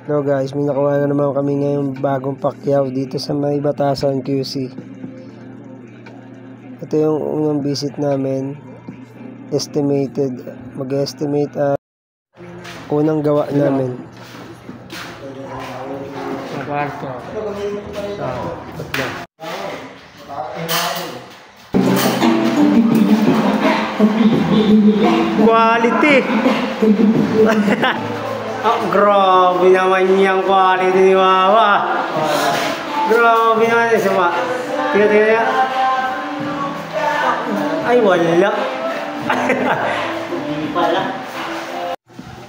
Hello guys, may nakuha na naman kami ngayong bagong pakyaw dito sa may Batasan QC. Ito yung unang visit namin. Estimated, mag-estimate unang gawa namin. Kwarto. Quality. Oh, grabe naman yung quality ni Wawa. Grabe naman yung sama. Tiga-tiga. Ay, wala. Hindi pala.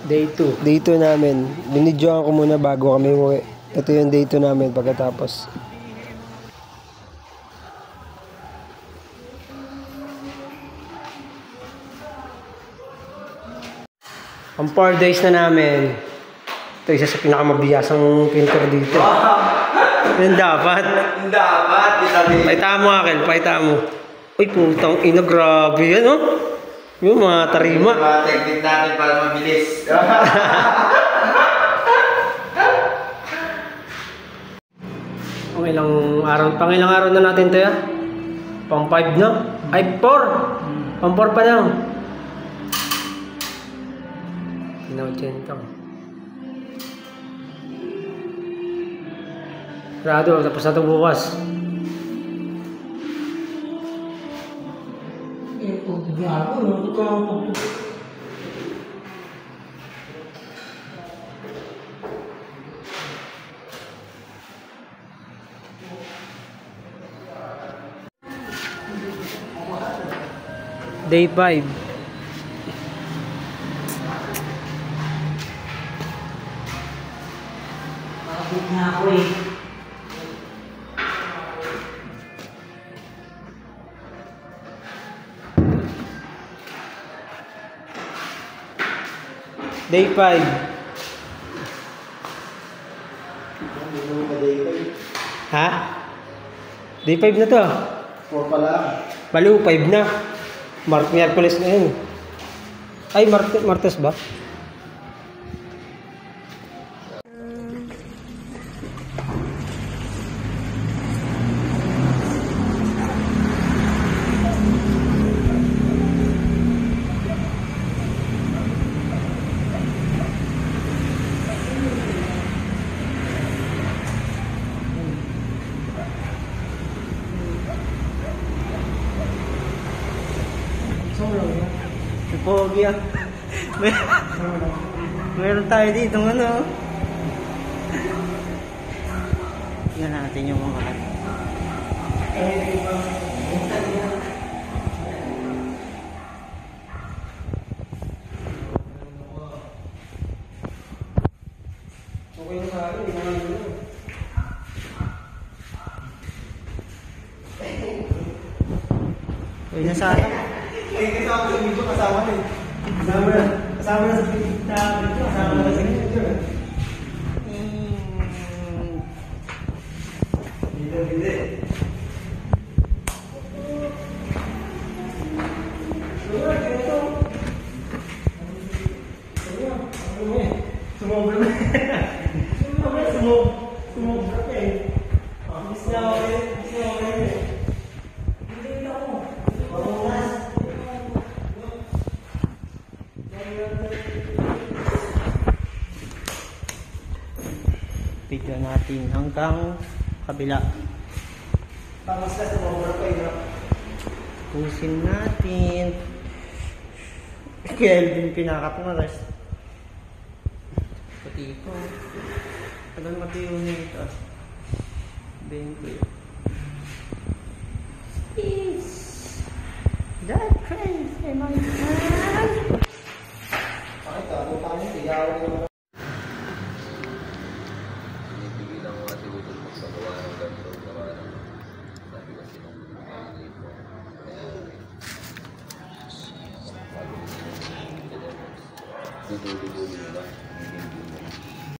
Day 2. Day 2 namin. Binidyoan ko muna bago kami uwi. Ito yung day 2 namin pagkatapos. Ang 4 days na namin. Ito isa sa pinakamabiyasang pintor dito. Yan dapat. Dapat. Paita mo akin, paita mo. Uy, putang ina, grabe yan, oh. Yung mga tarima. Mga technique natin para mabilis. Pangilang araw na natin ito, ya? Pang 5 na? Ay, 4. Pang 4 pa lang. Pinaudyenta ko. Rado, tapos na ito bukas. Day 5. Makabit na ako eh. Day 5. Ha? Day 5 na to. 4 pa lang. Baliw, 5 na. Miyerkules na yun. Ay, Martes ba? Pogi ah. Meron tayo dito ano. Tingnan natin yung mga okay na sa akin, okay na sa akin. Ay, kasama sa video, kasama na eh. Kasama na sa video, kasama na sa video. Hindi. Sumobra na. Sumobra na eh. Miss na ako eh. Video natin hanggang kabila. Tapos na sumobra pa yun. Pusin natin. Kelvin pinakat na rest. Pati ito. Tagal matiyo nito. 20. Peace. That crazy, my friend. Pakita, buta niya, tigawan niya. Duduli-duli nila.